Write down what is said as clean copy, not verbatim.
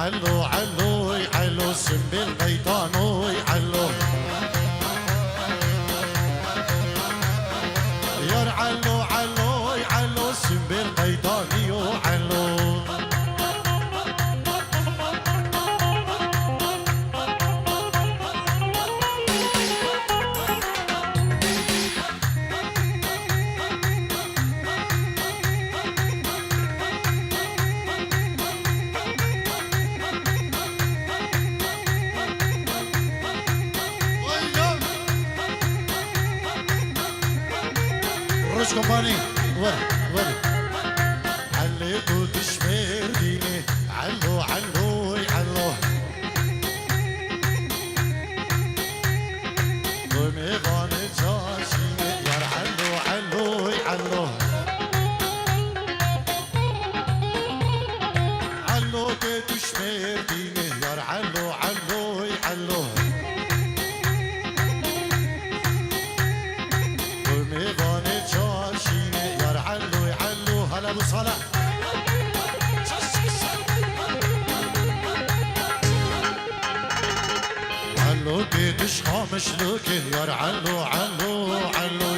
علو علو علو سنبل قيطانو علو يا علو علو علو سنبل قيطاني علو روش كومباني ور ور علقوا تشمير ديني علو علو علو وميغان جاشيني يا علو علو علو علو تشمير ديني يا علو علو علو وميغان جاشيني يا علو علو هلا ابو صلاح علو بيتش خامش لوكي يا علو علو علو